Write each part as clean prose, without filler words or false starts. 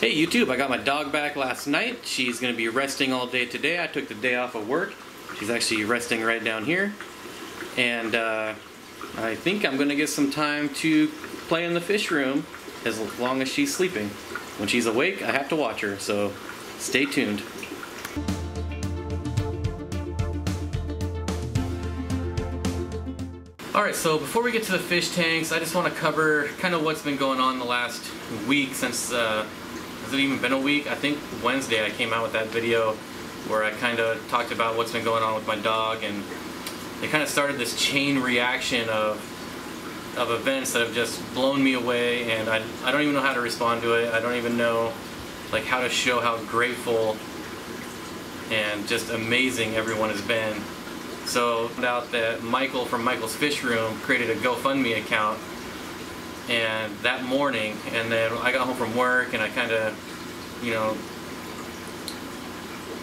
Hey YouTube, I got my dog back last night. She's going to be resting all day today. I took the day off of work. She's actually resting right down here. And I think I'm going to get some time to play in the fish room as long as she's sleeping. When she's awake, I have to watch her, so stay tuned. Alright, so before we get to the fish tanks, I just want to cover kind of what's been going on the last week since, has it even been a week? I think Wednesday I came out with that video where I kind of talked about what's been going on with my dog, and it kind of started this chain reaction of events that have just blown me away, and I don't even know how to respond to it. I don't even know like how to show how grateful and just amazing everyone has been. So I found out that Michael from Michael's Fishroom created a GoFundMe account, and that morning, and then I got home from work and I kind of,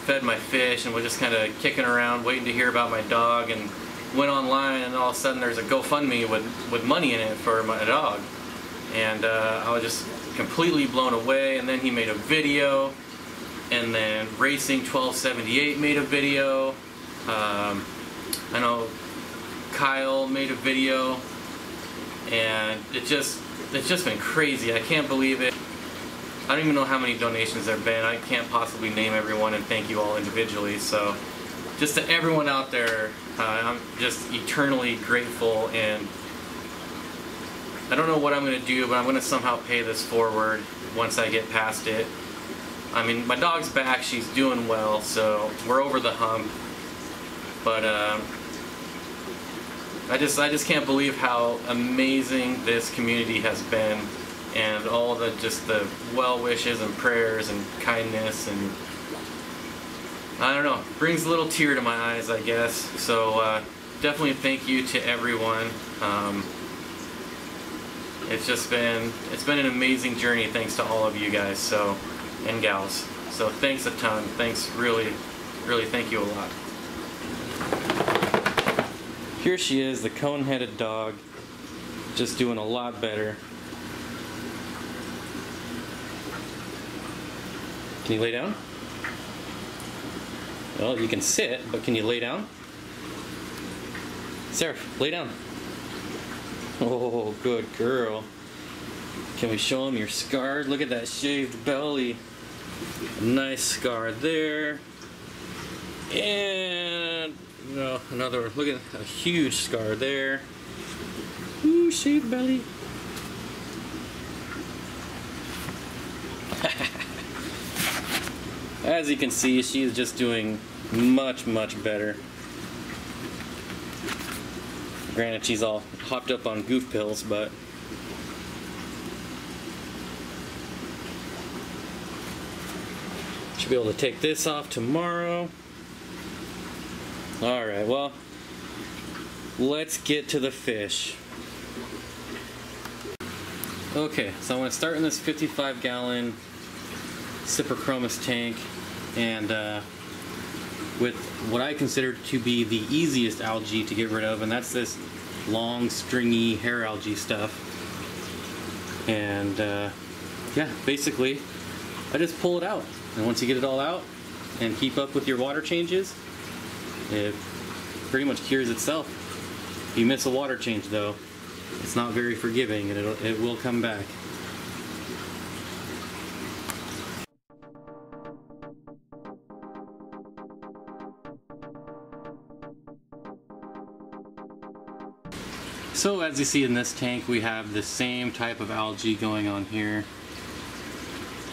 fed my fish and was just kind of kicking around waiting to hear about my dog, and went online, and all of a sudden there's a GoFundMe with money in it for my dog, and I was just completely blown away. And then he made a video, and then Racing 1278 made a video. I know Kyle made a video, and it's just been crazy. I can't believe it. I don't even know how many donations there have been. I can't possibly name everyone and thank you all individually. So just to everyone out there, I'm just eternally grateful, and I don't know what I'm going to do, but I'm going to somehow pay this forward once I get past it. I mean, my dog's back, she's doing well, so we're over the hump. But I just can't believe how amazing this community has been, and all the well wishes and prayers and kindness, and I don't know, brings a little tear to my eyes, I guess. So definitely thank you to everyone. It's been an amazing journey thanks to all of you guys and gals. So thanks a ton. Thanks, really thank you a lot. Here she is, the cone-headed dog, just doing a lot better. Can you lay down? Well, you can sit, but can you lay down? Sarah, lay down. Oh, good girl. Can we show them your scar? Look at that shaved belly. A nice scar there. And another, look at a huge scar there. Ooh, shaved belly. As you can see, she is just doing much better. Granted, she's all hopped up on goof pills, but should be able to take this off tomorrow. Alright, well, let's get to the fish. Okay, so I'm going to start in this 55-gallon Cyprichromis tank, and with what I consider to be the easiest algae to get rid of, and that's this long, stringy hair algae stuff. And yeah, basically, I just pull it out, and once you get it all out and keep up with your water changes, it pretty much cures itself. If you miss a water change though, it's not very forgiving, and it will come back. So as you see in this tank, we have the same type of algae going on here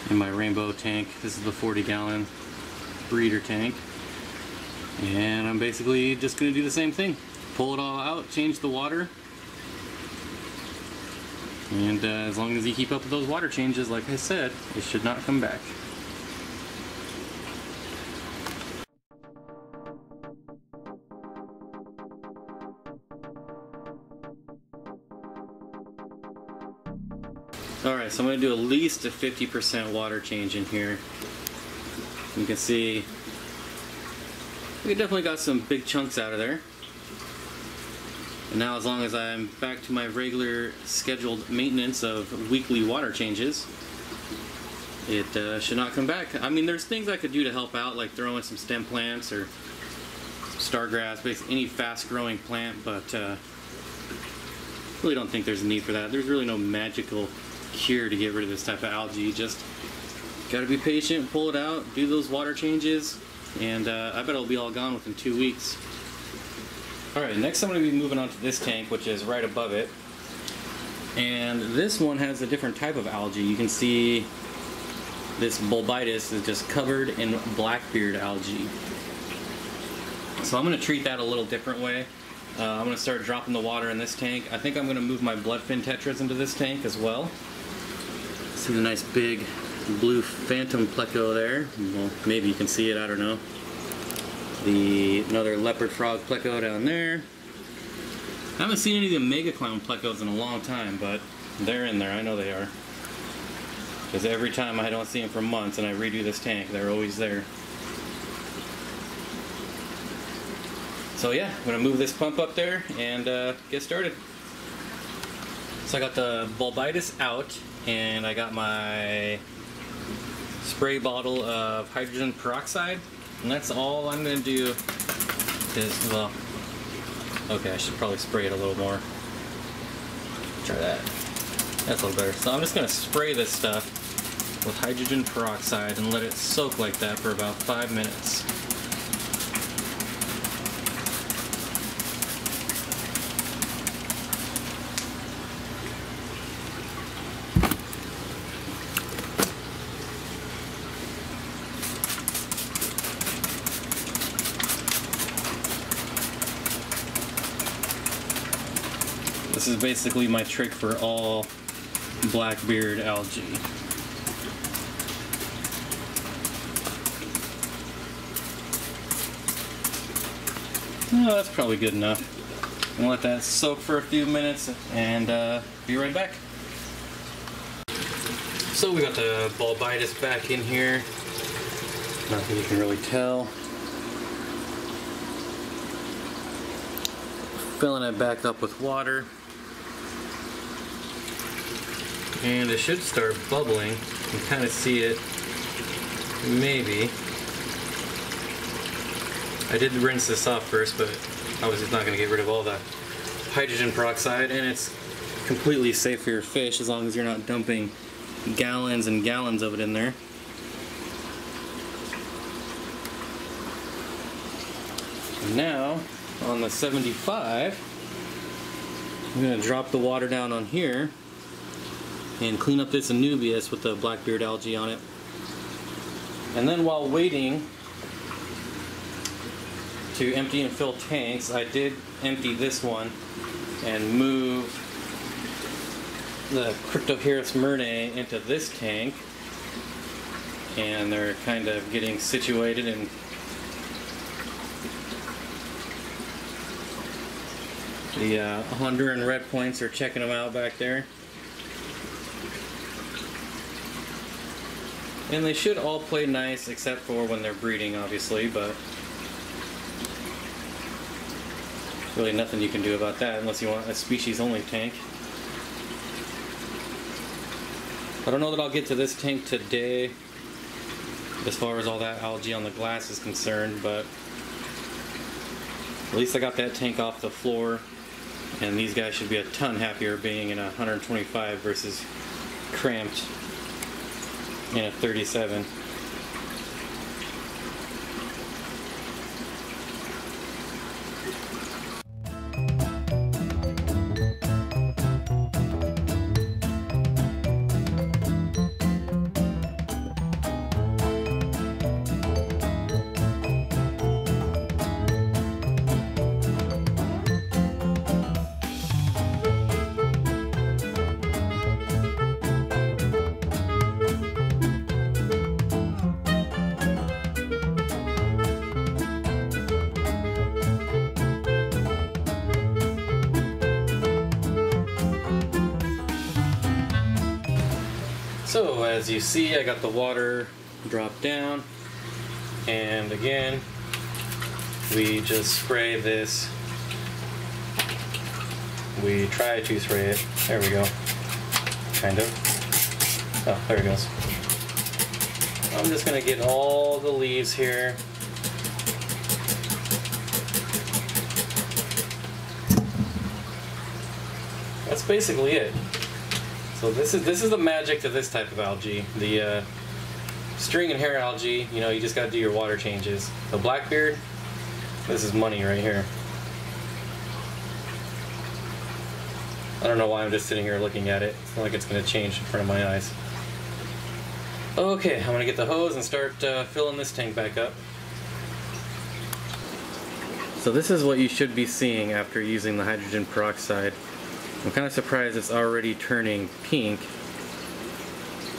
in my rainbow tank. This is the 40-gallon breeder tank. And I'm basically just going to do the same thing. Pull it all out, change the water. And as long as you keep up with those water changes, like I said, it should not come back. Alright, so I'm going to do at least a 50% water change in here. You can see we definitely got some big chunks out of there. And now, as long as I'm back to my regular scheduled maintenance of weekly water changes, it should not come back. I mean, there's things I could do to help out, like throw in some stem plants or stargrass, basically any fast-growing plant, but really don't think there's a need for that. There's really no magical cure to get rid of this type of algae. You just gotta be patient, pull it out, do those water changes, and I bet it'll be all gone within 2 weeks. Alright, next I'm going to be moving on to this tank, which is right above it. And this one has a different type of algae. You can see this bulbitis is just covered in blackbeard algae. So I'm going to treat that a little different way. I'm going to start dropping the water in this tank. I think I'm going to move my bloodfin tetras into this tank as well. See the nice big blue phantom pleco there. Well, maybe you can see it, I don't know. Another leopard frog pleco down there. I haven't seen any of the mega clown plecos in a long time, but they're in there. I know they are. Because every time I don't see them for months and I redo this tank, they're always there. So yeah, I'm going to move this pump up there and get started. So I got the bulbitis out, and I got my spray bottle of hydrogen peroxide. And that's all I'm going to do is, well, okay, I should probably spray it a little more. Try that. That's a little better. So I'm just going to spray this stuff with hydrogen peroxide and let it soak like that for about 5 minutes. This is basically my trick for all blackbeard algae. Oh, that's probably good enough. I'm gonna let that soak for a few minutes and be right back. So we got the bulbitis back in here. Nothing you can really tell. Filling it back up with water. And it should start bubbling. You can kind of see it, maybe. I did rinse this off first, but I was just not going to get rid of all the hydrogen peroxide, and it's completely safe for your fish as long as you're not dumping gallons and gallons of it in there. And now, on the 75, I'm going to drop the water down on here and clean up this Anubias with the blackbeard algae on it. And then while waiting to empty and fill tanks, I did empty this one and move the Cryptoheris myrnae into this tank, and they're kind of getting situated, and the Honduran red points are checking them out back there. And they should all play nice except for when they're breeding, obviously, but really nothing you can do about that unless you want a species-only tank. I don't know that I'll get to this tank today as far as all that algae on the glass is concerned, but at least I got that tank off the floor, and these guys should be a ton happier being in a 125 versus cramped in a 37. So as you see, I got the water dropped down, and again we just spray this. We try to spray it. There we go. Kind of. Oh, there it goes. I'm just gonna get all the leaves here. That's basically it. So this is the magic to this type of algae. The string and hair algae, you know, you just gotta do your water changes. The blackbeard, this is money right here. I don't know why I'm just sitting here looking at it. It's not like it's gonna change in front of my eyes. Okay, I'm gonna get the hose and start filling this tank back up. So this is what you should be seeing after using the hydrogen peroxide. I'm kind of surprised it's already turning pink,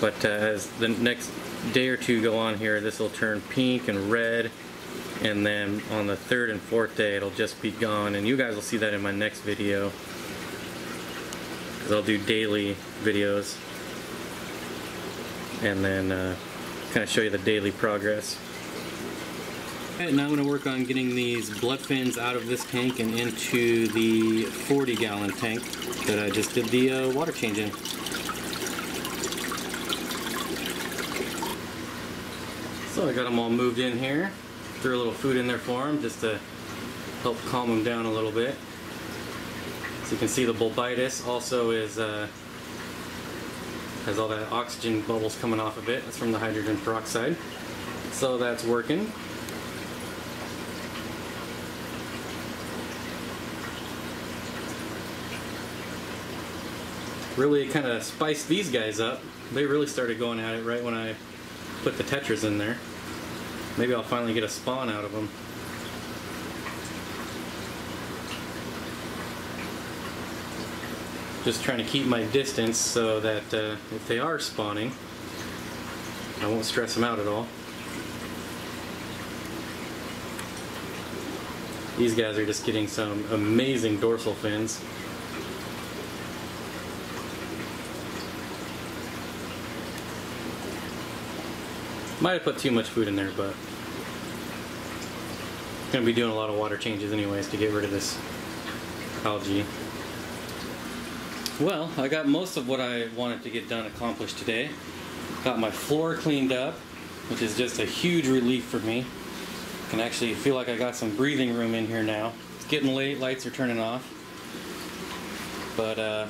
but as the next day or two go on here, this will turn pink and red, and then on the third and fourth day it'll just be gone, and you guys will see that in my next video, because I'll do daily videos and then kind of show you the daily progress. Okay, now I'm going to work on getting these blood fins out of this tank and into the 40-gallon tank that I just did the water change in. So I got them all moved in here. Threw a little food in there for them just to help calm them down a little bit. So you can see the bulbitis also is has all that oxygen bubbles coming off of it. That's from the hydrogen peroxide. So that's working. Really kind of spiced these guys up. They really started going at it right when I put the tetras in there. Maybe I'll finally get a spawn out of them. Just trying to keep my distance so that if they are spawning, I won't stress them out at all. These guys are just getting some amazing dorsal fins. Might have put too much food in there, but I'm going to be doing a lot of water changes anyways to get rid of this algae. Well, I got most of what I wanted to get done accomplished today. Got my floor cleaned up, which is just a huge relief for me. I can actually feel like I got some breathing room in here now. It's getting late, lights are turning off. But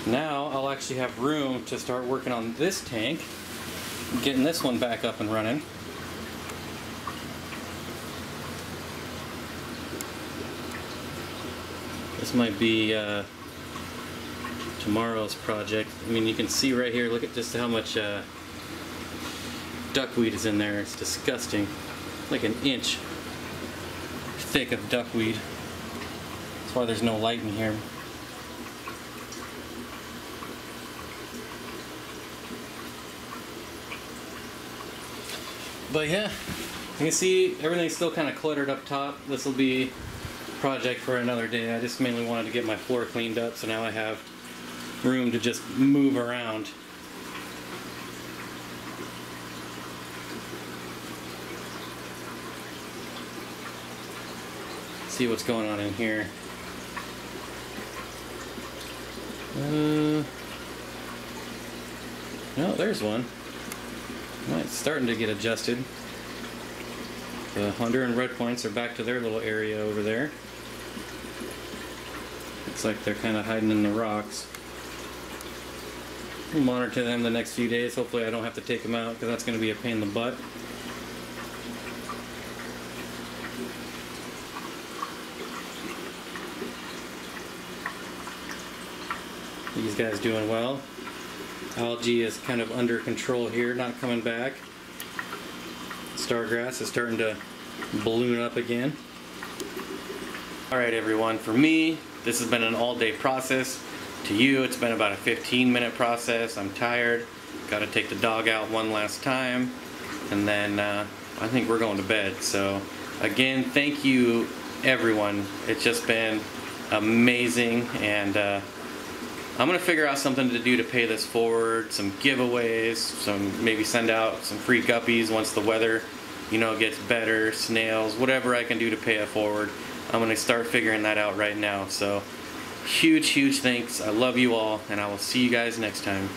now I'll actually have room to start working on this tank. Getting this one back up and running. This might be tomorrow's project. I mean, you can see right here, look at just how much duckweed is in there. It's disgusting. Like an inch thick of duckweed. That's why there's no light in here. But yeah, you can see everything's still kind of cluttered up top. This will be a project for another day. I just mainly wanted to get my floor cleaned up, so now I have room to just move around. See what's going on in here. No, there's one. Well, it's starting to get adjusted. The hunter and red points are back to their little area over there. Looks like they're kind of hiding in the rocks. We'll monitor them the next few days. Hopefully I don't have to take them out, because that's going to be a pain in the butt. These guys doing well. Algae is kind of under control here, not coming back. Stargrass is starting to balloon up again. Alright everyone, for me, this has been an all-day process. To you, it's been about a 15-minute process. I'm tired. Got to take the dog out one last time. And then I think we're going to bed. So again, thank you everyone. It's just been amazing, and I'm gonna figure out something to do to pay this forward, some giveaways, maybe send out some free guppies once the weather, you know, gets better, snails, whatever I can do to pay it forward. I'm gonna start figuring that out right now. So huge thanks. I love you all, and I will see you guys next time.